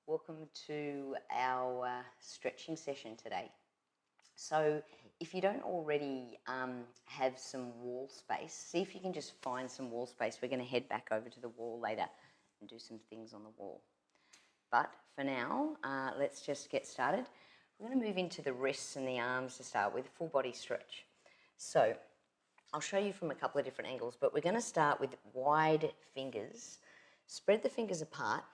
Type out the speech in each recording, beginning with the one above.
Welcome to our stretching session today. So if you don't already have some wall space, see if you can just find some wall space. We're going to head back over to the wall later and do some things on the wall. But for now, let's just get started. We're going to move into the wrists and the arms to start with, full body stretch. So I'll show you from a couple of different angles, but we're going to start with wide fingers. Spread the fingers apart,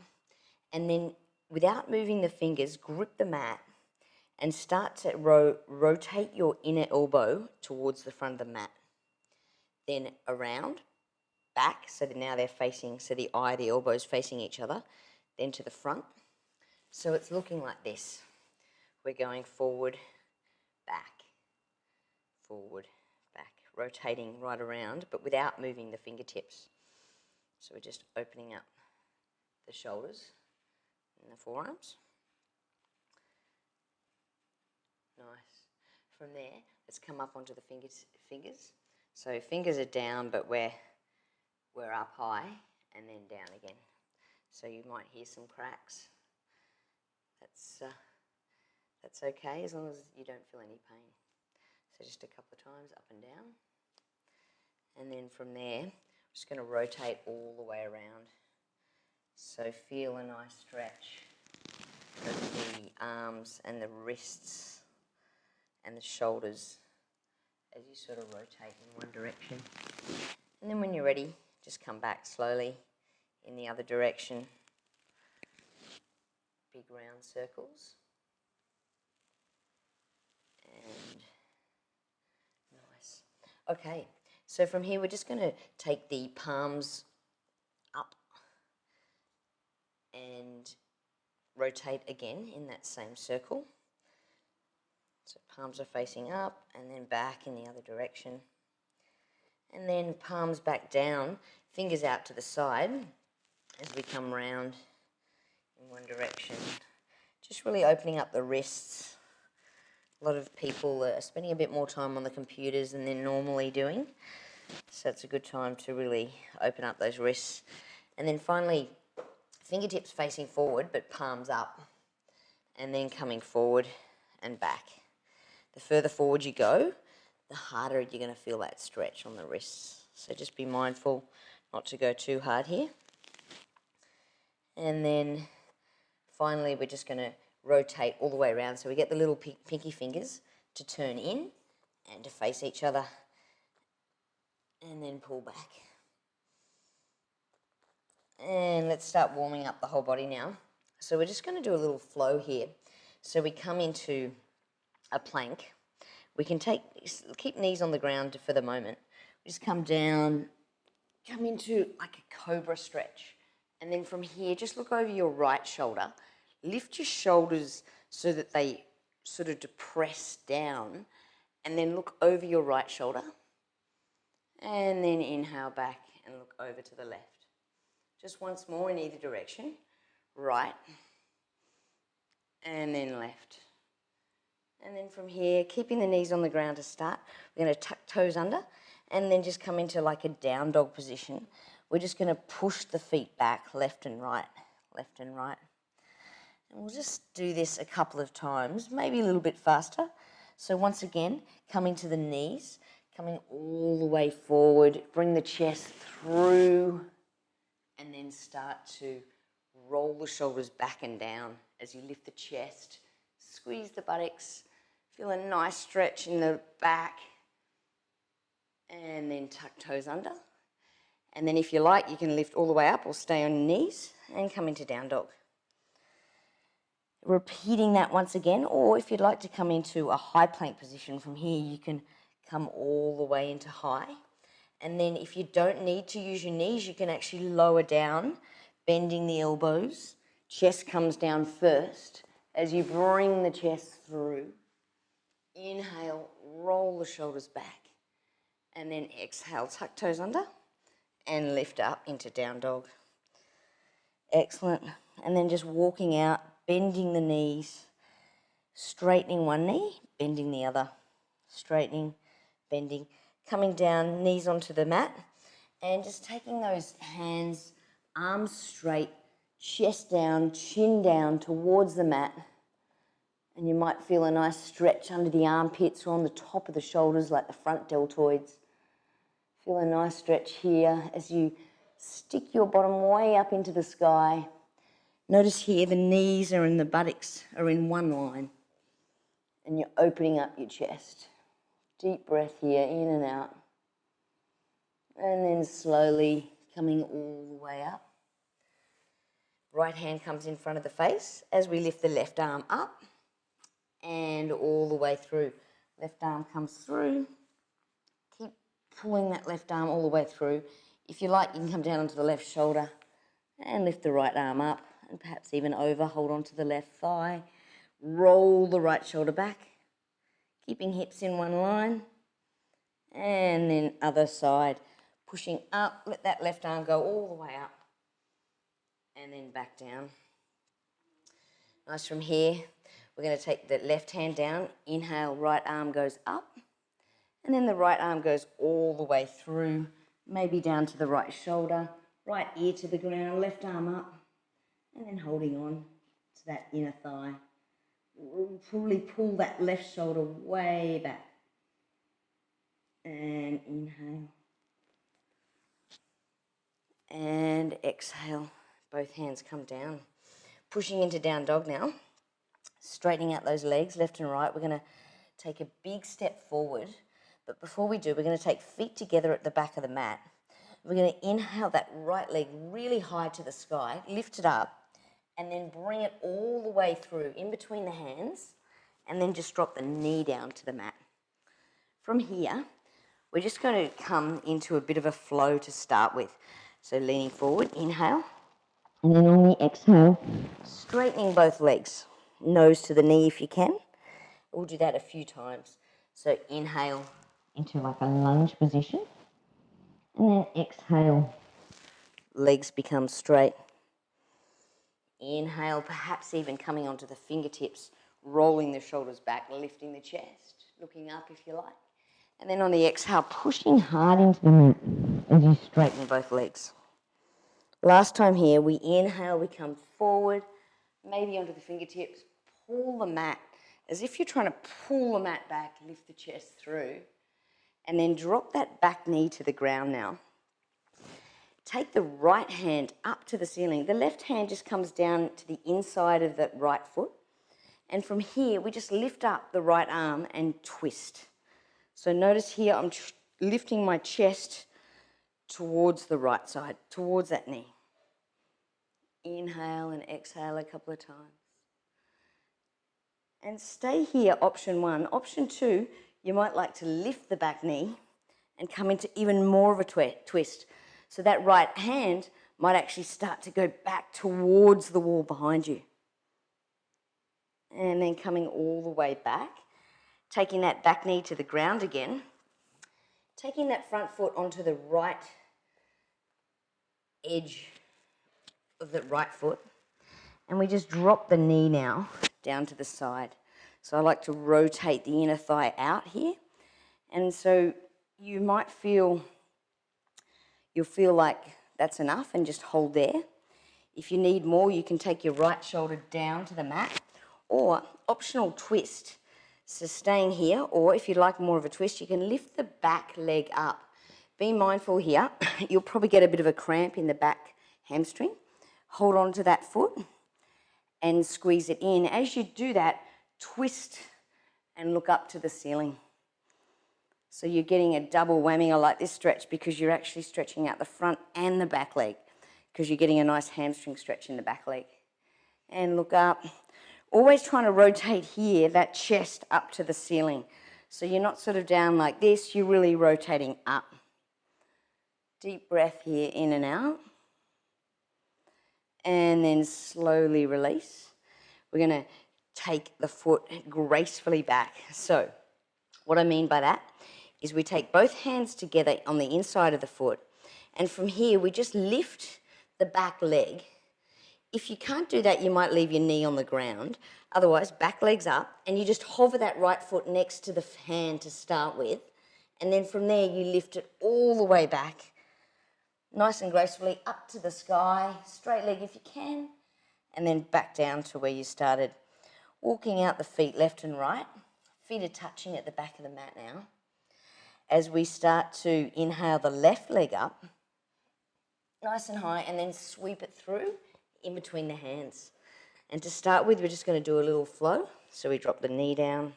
and then without moving the fingers, grip the mat and start to rotate your inner elbow towards the front of the mat. Then around, back, so that now they're facing, so the elbow's facing each other, then to the front. So it's looking like this. We're going forward, back, rotating right around, but without moving the fingertips. So we're just opening up the shoulders and the forearms. Nice. From there, let's come up onto the fingers. So fingers are down, but we're up high and then down again. So you might hear some cracks. That's okay as long as you don't feel any pain. So just a couple of times up and down. And then from there, I'm just going to rotate all the way around. So feel a nice stretch of the arms and the wrists and the shoulders as you sort of rotate in one direction. And then when you're ready, just come back slowly in the other direction. Big round circles. And nice. Okay, so from here we're just going to take the palms up and rotate again in that same circle. So palms are facing up and then back in the other direction. And then palms back down, fingers out to the side as we come round in one direction. Just really opening up the wrists. A lot of people are spending a bit more time on the computers than they're normally doing. So it's a good time to really open up those wrists. And then finally, fingertips facing forward but palms up. And then coming forward and back. The further forward you go, the harder you're going to feel that stretch on the wrists. So just be mindful not to go too hard here. And then finally we're just going to rotate all the way around. So we get the little pinky fingers to turn in and to face each other. And then pull back. And let's start warming up the whole body now. So we're just going to do a little flow here. So we come into a plank. We can keep knees on the ground for the moment. We just come down, come into like a Cobra Stretch. And then from here, just look over your right shoulder. Lift your shoulders so that they sort of depress down. And then look over your right shoulder. And then inhale back and look over to the left. Just once more in either direction. Right. And then left. And then from here, keeping the knees on the ground to start, we're going to tuck toes under and then just come into like a down dog position. We're just going to push the feet back, left and right, left and right. And we'll just do this a couple of times, maybe a little bit faster. So once again, coming to the knees, coming all the way forward, bring the chest through and then start to roll the shoulders back and down as you lift the chest, squeeze the buttocks, feel a nice stretch in the back and then tuck toes under. And then if you like, you can lift all the way up or stay on your knees and come into down dog. Repeating that once again, or if you'd like to come into a high plank position from here, you can come all the way into high. And then if you don't need to use your knees, you can actually lower down, bending the elbows. Chest comes down first as you bring the chest through. Inhale, roll the shoulders back. And then exhale, tuck toes under and lift up into down dog. Excellent. And then just walking out, bending the knees, straightening one knee, bending the other, straightening, bending, coming down, knees onto the mat, and just taking those hands, arms straight, chest down, chin down towards the mat. And you might feel a nice stretch under the armpits or on the top of the shoulders, like the front deltoids. Feel a nice stretch here as you stick your bottom way up into the sky. Notice here the knees and the buttocks are in one line. And you're opening up your chest. Deep breath here, in and out. And then slowly coming all the way up. Right hand comes in front of the face as we lift the left arm up and all the way through. Left arm comes through. Keep pulling that left arm all the way through. If you like, you can come down onto the left shoulder and lift the right arm up and perhaps even over. Hold on to the left thigh. Roll the right shoulder back, keeping hips in one line. And then other side, pushing up. Let that left arm go all the way up. And then back down. Nice from here. We're going to take the left hand down. Inhale, right arm goes up. And then the right arm goes all the way through, maybe down to the right shoulder, right ear to the ground, left arm up. And then holding on to that inner thigh. Probably pull that left shoulder way back. And inhale. And exhale. Both hands come down. Pushing into down dog now. Straightening out those legs, left and right. We're going to take a big step forward. But before we do, we're going to take feet together at the back of the mat. We're going to inhale that right leg really high to the sky, lift it up, and then bring it all the way through, in between the hands, and then just drop the knee down to the mat. From here, we're just going to come into a bit of a flow to start with. So leaning forward, inhale. And then on the exhale, straightening both legs. Nose to the knee if you can. We'll do that a few times. So inhale into like a lunge position. And then exhale. Legs become straight. Inhale, perhaps even coming onto the fingertips, rolling the shoulders back, lifting the chest, looking up if you like. And then on the exhale, pushing hard into the mat as you straighten both legs. Last time here, we inhale, we come forward, maybe onto the fingertips, pull the mat, as if you're trying to pull the mat back, lift the chest through, and then drop that back knee to the ground now. Take the right hand up to the ceiling. The left hand just comes down to the inside of the right foot. And from here, we just lift up the right arm and twist. So notice here, I'm lifting my chest towards the right side, towards that knee. Inhale and exhale a couple of times. And stay here, option one. Option two, you might like to lift the back knee and come into even more of a twist. So that right hand might actually start to go back towards the wall behind you. And then coming all the way back, taking that back knee to the ground again, taking that front foot onto the right edge of the right foot, and we just drop the knee now down to the side. So I like to rotate the inner thigh out here, and so you'll feel like that's enough and just hold there. If you need more, you can take your right shoulder down to the mat, or optional twist. So staying here, or if you like more of a twist, you can lift the back leg up. Be mindful here, you'll probably get a bit of a cramp in the back hamstring. Hold on to that foot and squeeze it in. As you do that, twist and look up to the ceiling. So you're getting a double whammy. I like this stretch because you're actually stretching out the front and the back leg, because you're getting a nice hamstring stretch in the back leg. And look up. Always trying to rotate here, that chest up to the ceiling. So you're not sort of down like this, you're really rotating up. Deep breath here, in and out. And then slowly release. We're going to take the foot gracefully back. So what I mean by that is we take both hands together on the inside of the foot, and from here we just lift the back leg. If you can't do that, you might leave your knee on the ground. Otherwise, back leg's up, and you just hover that right foot next to the hand to start with, and then from there you lift it all the way back. Nice and gracefully up to the sky, straight leg if you can, and then back down to where you started. Walking out the feet left and right. Feet are touching at the back of the mat now. As we start to inhale the left leg up, nice and high, and then sweep it through in between the hands. And to start with, we're just going to do a little flow. So we drop the knee down,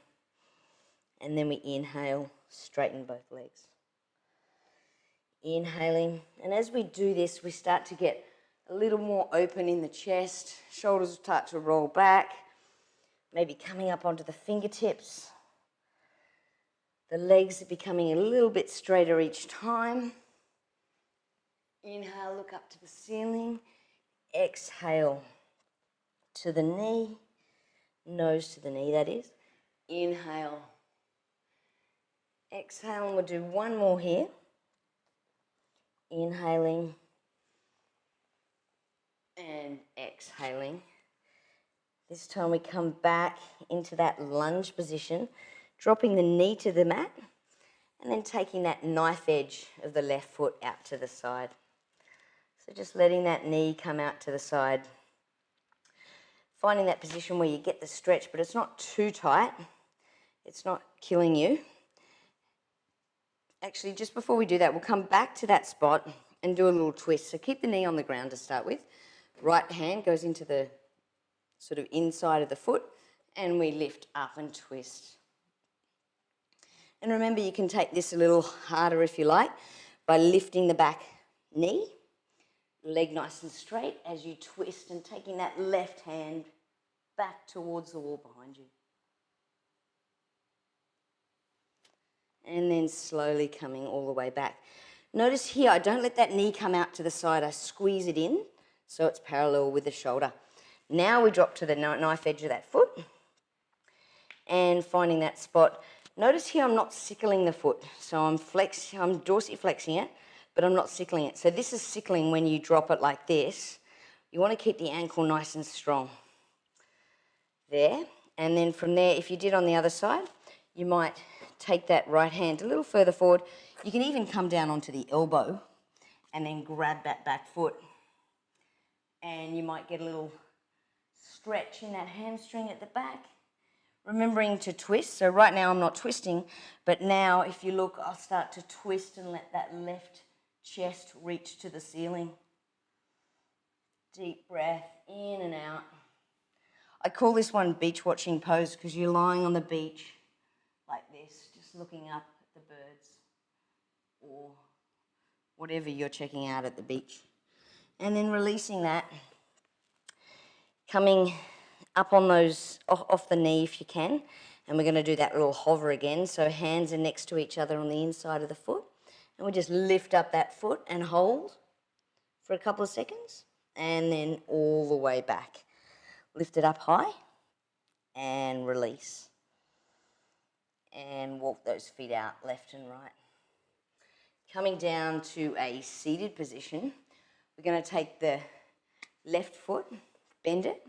and then we inhale, straighten both legs. Inhaling, and as we do this, we start to get a little more open in the chest. Shoulders start to roll back, maybe coming up onto the fingertips. The legs are becoming a little bit straighter each time. Inhale, look up to the ceiling. Exhale to the knee, nose to the knee, that is. Inhale. Exhale, and we'll do one more here. Inhaling and exhaling. This time we come back into that lunge position, dropping the knee to the mat, and then taking that knife edge of the left foot out to the side. So just letting that knee come out to the side. Finding that position where you get the stretch, but it's not too tight. It's not killing you. Actually, just before we do that, we'll come back to that spot and do a little twist. So keep the knee on the ground to start with. Right hand goes into the sort of inside of the foot, and we lift up and twist. And remember, you can take this a little harder if you like by lifting the back knee, leg nice and straight as you twist, and taking that left hand back towards the wall behind you. And then slowly coming all the way back. Notice here, I don't let that knee come out to the side. I squeeze it in so it's parallel with the shoulder. Now we drop to the knife edge of that foot and finding that spot. Notice here I'm not sickling the foot. So I'm dorsiflexing it, but I'm not sickling it. So this is sickling when you drop it like this. You want to keep the ankle nice and strong. There. And then from there, if you did on the other side, you might take that right hand a little further forward. You can even come down onto the elbow and then grab that back foot. And you might get a little stretch in that hamstring at the back. Remembering to twist. So right now I'm not twisting, but now if you look, I'll start to twist and let that left chest reach to the ceiling. Deep breath in and out. I call this one beach watching pose because you're lying on the beach like this, just looking up at the birds or whatever you're checking out at the beach. And then releasing that, coming up on those, off the knee if you can, and we're going to do that little hover again. So hands are next to each other on the inside of the foot, and we just lift up that foot and hold for a couple of seconds, and then all the way back. Lift it up high and release. And walk those feet out left and right. Coming down to a seated position, we're going to take the left foot, bend it,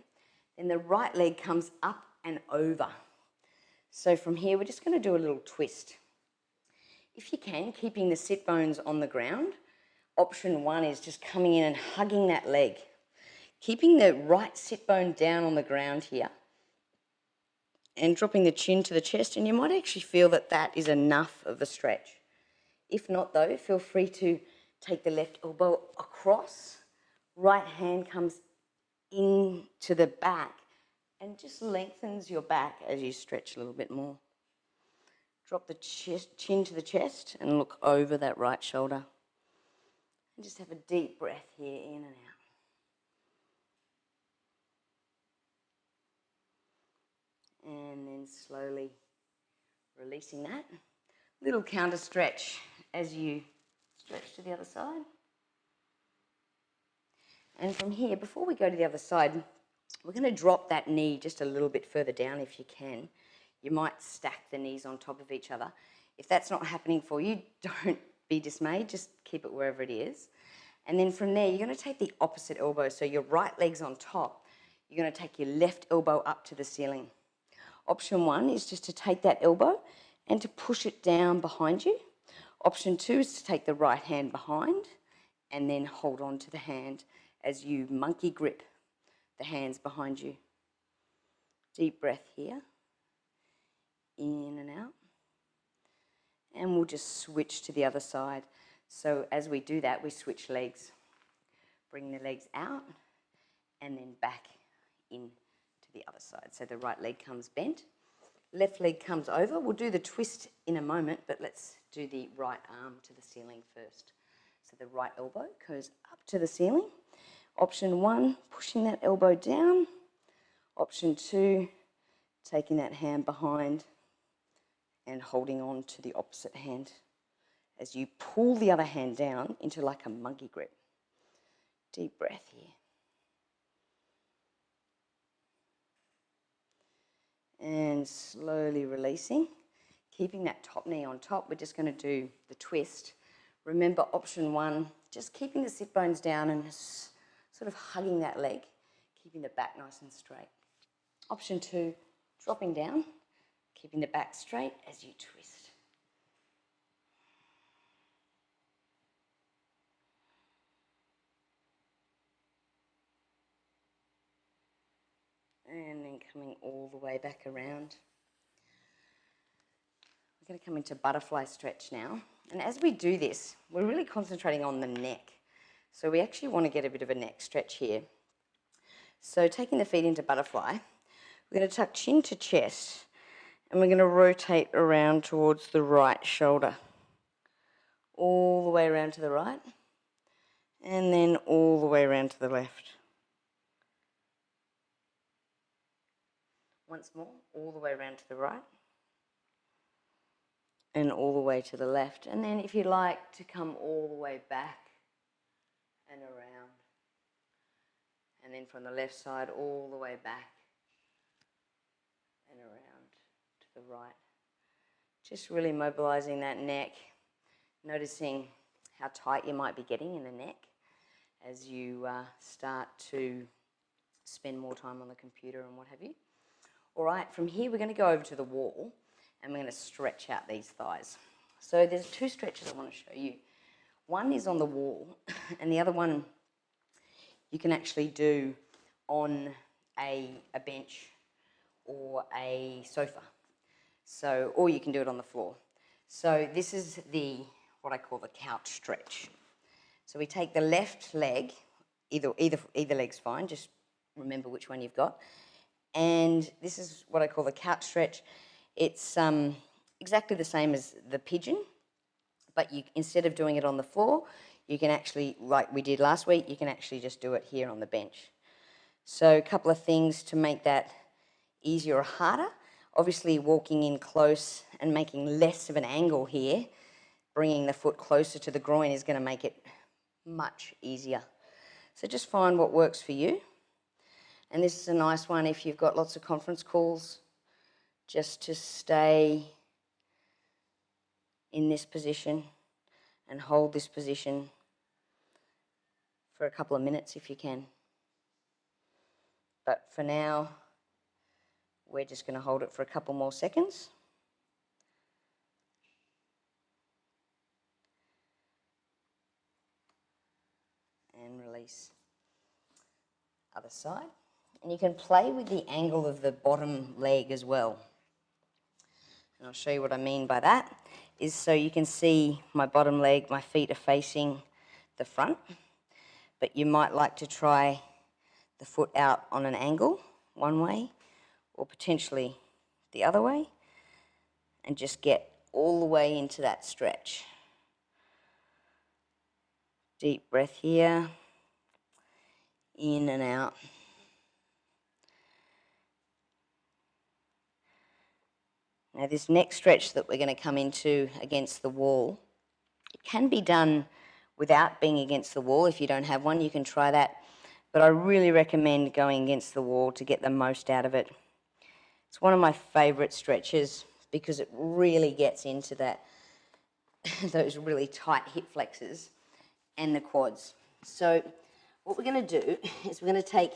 then the right leg comes up and over. So from here, we're just going to do a little twist. If you can, keeping the sit bones on the ground, option one is just coming in and hugging that leg. Keeping the right sit bone down on the ground here and dropping the chin to the chest, and you might actually feel that that is enough of a stretch. If not though, feel free to take the left elbow across, right hand comes into the back and just lengthens your back as you stretch a little bit more. Drop the chin to the chest and look over that right shoulder. And just have a deep breath here, in and out. And then slowly releasing that. Little counter stretch as you stretch to the other side. And from here, before we go to the other side, we're going to drop that knee just a little bit further down if you can. You might stack the knees on top of each other. If that's not happening for you, don't be dismayed. Just keep it wherever it is. And then from there, you're going to take the opposite elbow. So your right leg's on top. You're going to take your left elbow up to the ceiling. Option one is just to take that elbow and to push it down behind you. Option two is to take the right hand behind and then hold on to the hand as you monkey grip the hands behind you. Deep breath here, in and out. And we'll just switch to the other side. So as we do that, we switch legs. Bring the legs out and then back in to the other side. So the right leg comes bent, left leg comes over. We'll do the twist in a moment, but let's do the right arm to the ceiling first. So the right elbow goes up to the ceiling. Option 1, pushing that elbow down. Option 2, taking that hand behind and holding on to the opposite hand as you pull the other hand down into like a monkey grip. Deep breath here. And slowly releasing, keeping that top knee on top. We're just going to do the twist. Remember option 1, just keeping the sit bones down and sort of hugging that leg, keeping the back nice and straight. Option 2, dropping down, keeping the back straight as you twist. And then coming all the way back around. We're going to come into butterfly stretch now. And as we do this, we're really concentrating on the neck. So we actually want to get a bit of a neck stretch here. So taking the feet into butterfly, we're going to tuck chin to chest, and we're going to rotate around towards the right shoulder. All the way around to the right, and then all the way around to the left. Once more, all the way around to the right, and all the way to the left. And then if you like to come all the way back and around. And then from the left side, all the way back and around to the right. Just really mobilizing that neck, noticing how tight you might be getting in the neck as you start to spend more time on the computer and what have you. All right, from here we're going to go over to the wall and we're going to stretch out these thighs. So there's 2 stretches I want to show you. One is on the wall and the other one you can actually do on a bench or a sofa. So, or you can do it on the floor. So this is what I call the couch stretch. So we take the left leg, either leg's fine, just remember which one you've got. And this is what I call the couch stretch. It's exactly the same as the pigeon, but instead of doing it on the floor, you can actually, like we did last week, you can actually just do it here on the bench. So a couple of things to make that easier or harder. Obviously walking in close and making less of an angle here, bringing the foot closer to the groin is going to make it much easier. So just find what works for you. And this is a nice one if you've got lots of conference calls, just to stay in this position and hold this position for a couple of minutes if you can. But for now, we're just going to hold it for a couple more seconds. And release. Other side. And you can play with the angle of the bottom leg as well. And I'll show you what I mean by that. Is so you can see my bottom leg, my feet are facing the front. But you might like to try the foot out on an angle, one way, or potentially the other way, and just get all the way into that stretch. Deep breath here, in and out. Now this next stretch that we're going to come into against the wall, it can be done without being against the wall. If you don't have one, you can try that. But I really recommend going against the wall to get the most out of it. It's one of my favourite stretches because it really gets into that those really tight hip flexors and the quads. So what we're going to do is we're going to take,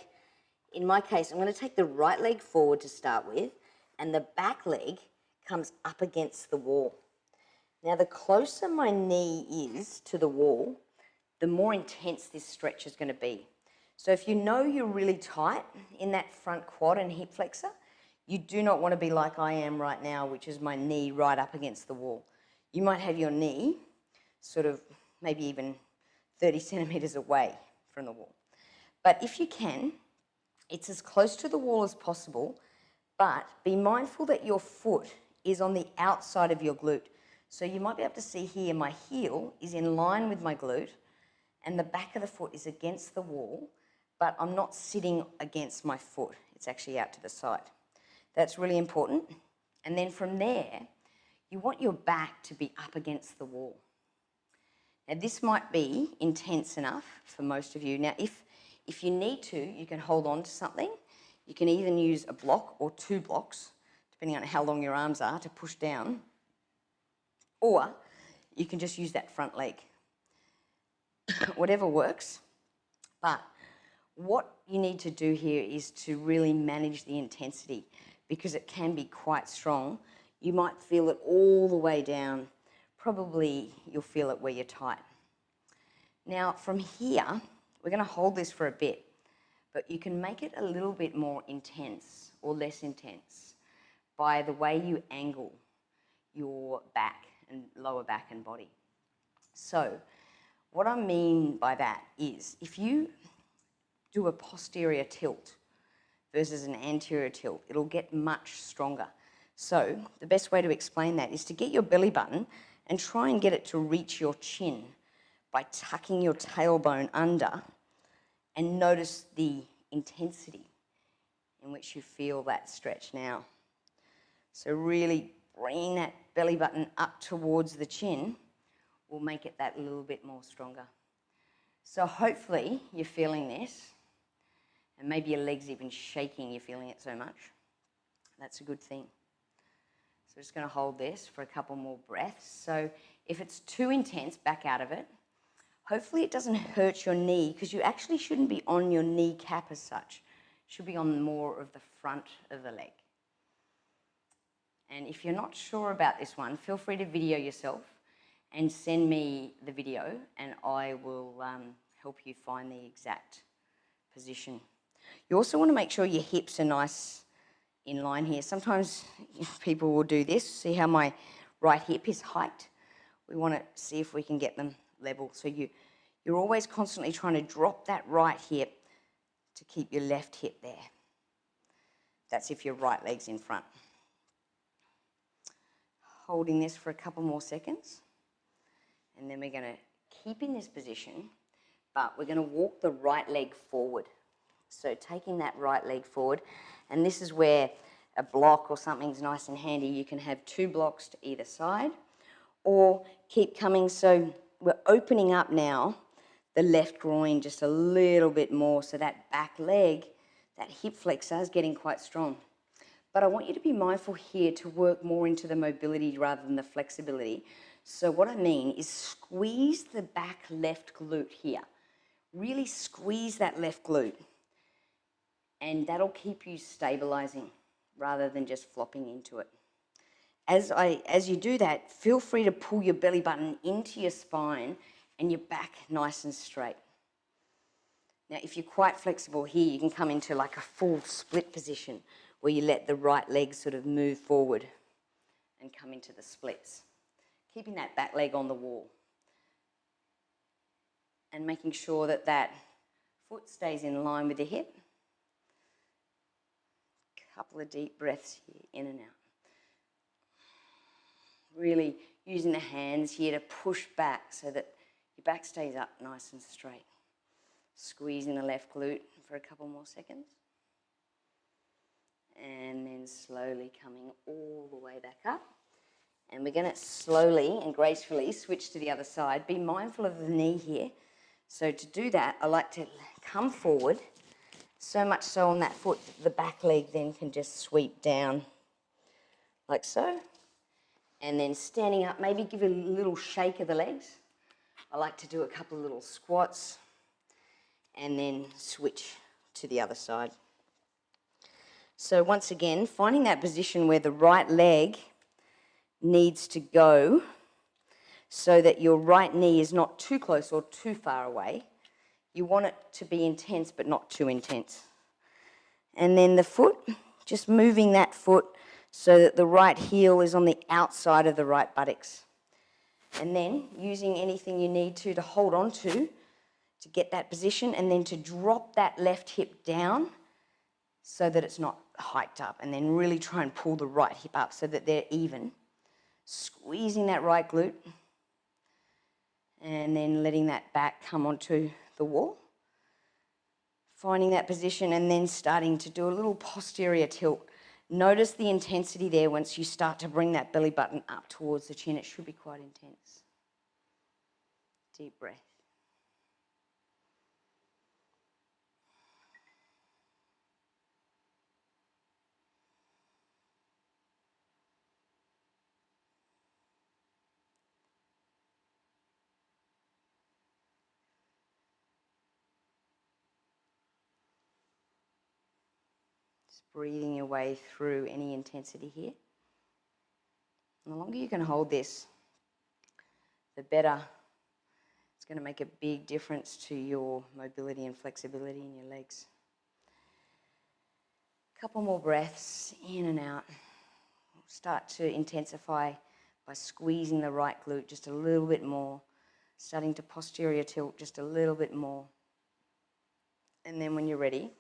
in my case, I'm going to take the right leg forward to start with, and the back leg comes up against the wall. Now, the closer my knee is to the wall, the more intense this stretch is going to be. So if you know you're really tight in that front quad and hip flexor, you do not want to be like I am right now, which is my knee right up against the wall. You might have your knee sort of maybe even 30 centimeters away from the wall. But if you can, it's as close to the wall as possible, but be mindful that your foot is on the outside of your glute. So you might be able to see here my heel is in line with my glute and the back of the foot is against the wall, but I'm not sitting against my foot. It's actually out to the side. That's really important. And then from there, you want your back to be up against the wall. Now this might be intense enough for most of you. Now if you need to, you can hold on to something. You can even use a block or 2 blocks, depending on how long your arms are, to push down. Or you can just use that front leg. Whatever works. But what you need to do here is to really manage the intensity because it can be quite strong. You might feel it all the way down. Probably you'll feel it where you're tight. Now from here, we're going to hold this for a bit, but you can make it a little bit more intense or less intense by the way you angle your back and lower back and body. So what I mean by that is if you do a posterior tilt versus an anterior tilt, it'll get much stronger. So the best way to explain that is to get your belly button and try and get it to reach your chin by tucking your tailbone under and notice the intensity in which you feel that stretch now. So really bringing that belly button up towards the chin will make it that little bit more stronger. So hopefully you're feeling this, and maybe your leg's even shaking, you're feeling it so much. That's a good thing. So I'm just going to hold this for a couple more breaths. So if it's too intense, back out of it. Hopefully it doesn't hurt your knee because you actually shouldn't be on your kneecap as such. It should be on more of the front of the leg. And if you're not sure about this one, feel free to video yourself and send me the video and I will help you find the exact position. You also want to make sure your hips are nice in line here. Sometimes people will do this. See how my right hip is hiked? We want to see if we can get them level. So you're always constantly trying to drop that right hip to keep your left hip there. That's if your right leg's in front. Holding this for a couple more seconds. And then we're going to keep in this position, but we're going to walk the right leg forward. So taking that right leg forward, and this is where a block or something's nice and handy. You can have 2 blocks to either side or keep coming. So we're opening up now the left groin just a little bit more so that back leg, that hip flexor is getting quite strong. But I want you to be mindful here to work more into the mobility rather than the flexibility. So what I mean is squeeze the back left glute here. Really squeeze that left glute. And that'll keep you stabilizing rather than just flopping into it. As you do that, feel free to pull your belly button into your spine and your back nice and straight. Now, if you're quite flexible here, you can come into like a full split position where you let the right leg sort of move forward and come into the splits. Keeping that back leg on the wall and making sure that that foot stays in line with the hip. Couple of deep breaths here, in and out. Really using the hands here to push back so that your back stays up nice and straight. Squeezing the left glute for a couple more seconds. And then slowly coming all the way back up. And we're going to slowly and gracefully switch to the other side. Be mindful of the knee here. So to do that, I like to come forward. So much so on that foot, the back leg then can just sweep down like so. And then standing up, maybe give a little shake of the legs. I like to do a couple of little squats and then switch to the other side. So once again, finding that position where the right leg needs to go so that your right knee is not too close or too far away. You want it to be intense but not too intense. And then the foot, just moving that foot so that the right heel is on the outside of the right buttocks. And then using anything you need to hold on to get that position, and then to drop that left hip down so that it's not hiked up, and then really try and pull the right hip up so that they're even. Squeezing that right glute, and then letting that back come onto the wall. Finding that position and then starting to do a little posterior tilt. Notice the intensity there once you start to bring that belly button up towards the chin. It should be quite intense. Deep breath. Breathing your way through any intensity here. And the longer you can hold this, the better. It's going to make a big difference to your mobility and flexibility in your legs. A couple more breaths in and out. Start to intensify by squeezing the right glute just a little bit more, starting to posterior tilt just a little bit more. And then when you're ready,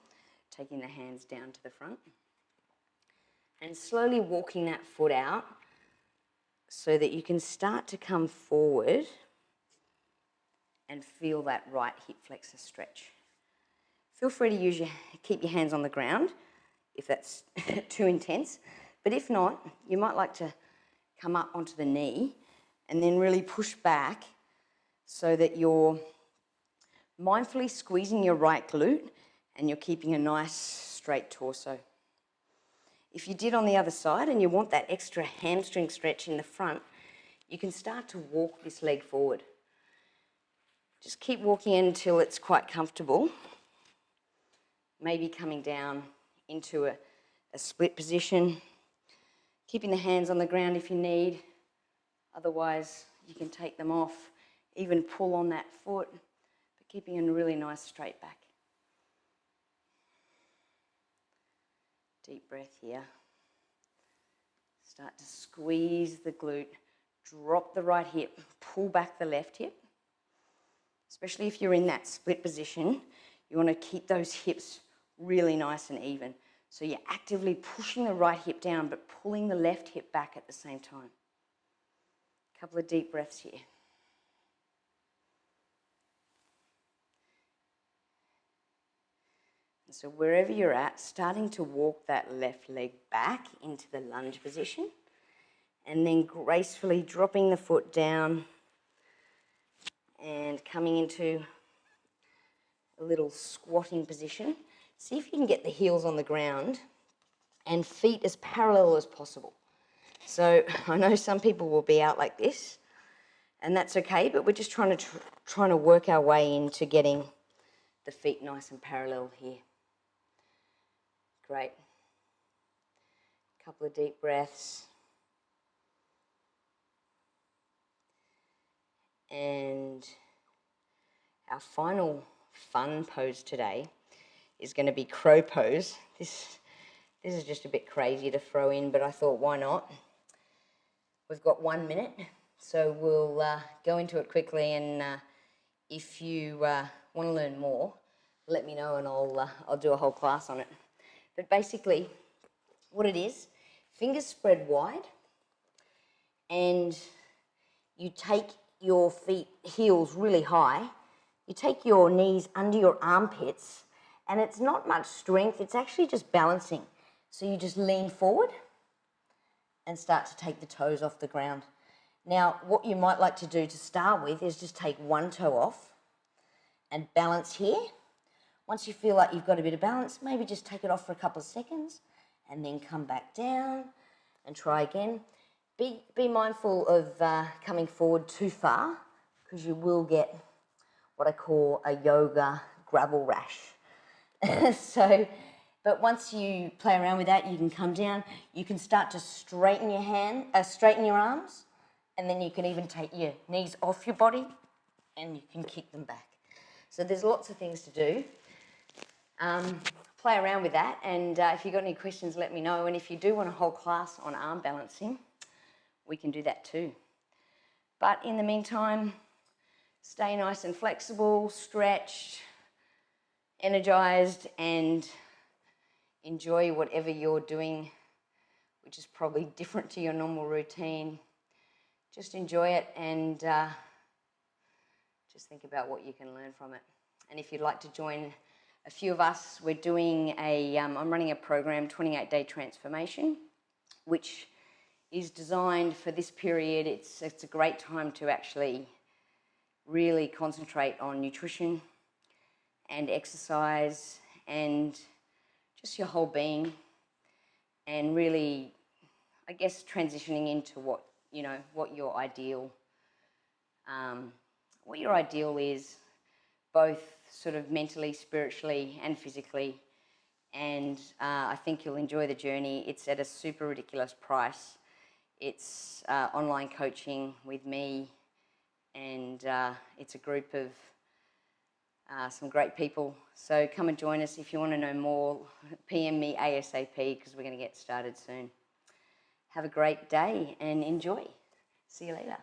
taking the hands down to the front and slowly walking that foot out so that you can start to come forward and feel that right hip flexor stretch. Feel free to keep your hands on the ground if that's too intense, but if not, you might like to come up onto the knee and then really push back so that you're mindfully squeezing your right glute and you're keeping a nice straight torso. If you did on the other side and you want that extra hamstring stretch in the front, you can start to walk this leg forward. Just keep walking until it's quite comfortable. Maybe coming down into a split position, keeping the hands on the ground if you need. Otherwise, you can take them off, even pull on that foot, but keeping a really nice straight back. Deep breath here. Start to squeeze the glute, drop the right hip, pull back the left hip. Especially if you're in that split position, you want to keep those hips really nice and even. So you're actively pushing the right hip down, but pulling the left hip back at the same time. A couple of deep breaths here. And so wherever you're at, starting to walk that left leg back into the lunge position, and then gracefully dropping the foot down and coming into a little squatting position. See if you can get the heels on the ground and feet as parallel as possible. So I know some people will be out like this, and that's okay, but we're just trying to work our way into getting the feet nice and parallel here. Great. A couple of deep breaths. And our final fun pose today is going to be crow pose. This is just a bit crazy to throw in, but I thought, why not? We've got 1 minute, so we'll go into it quickly, and if you want to learn more, let me know and I'll do a whole class on it. But basically, what it is, fingers spread wide, and you take your feet, heels really high, you take your knees under your armpits, and it's not much strength, it's actually just balancing. So you just lean forward and start to take the toes off the ground. Now, what you might like to do to start with is just take one toe off and balance here. Once you feel like you've got a bit of balance, maybe just take it off for a couple of seconds and then come back down and try again. Be mindful of coming forward too far, because you will get what I call a yoga gravel rash. But once you play around with that, you can come down. You can start to straighten your arms, And then you can even take your knees off your body and you can kick them back. So there's lots of things to do. Play around with that, and if you've got any questions, let me know. And if you do want a whole class on arm balancing, we can do that too. But in the meantime, stay nice and flexible, stretch, energized, and enjoy whatever you're doing, which is probably different to your normal routine. Just enjoy it and just think about what you can learn from it. And if you'd like to join a few of us, we're doing I'm running a program, 28-day transformation, which is designed for this period. It's a great time to actually really concentrate on nutrition and exercise and just your whole being, and really, I guess, transitioning into what your ideal is, both sort of mentally, spiritually, and physically. And I think you'll enjoy the journey. It's at a super ridiculous price. It's online coaching with me, and it's a group of some great people. So come and join us. If you want to know more, PM me ASAP, because we're going to get started soon. Have a great day and enjoy. See you later.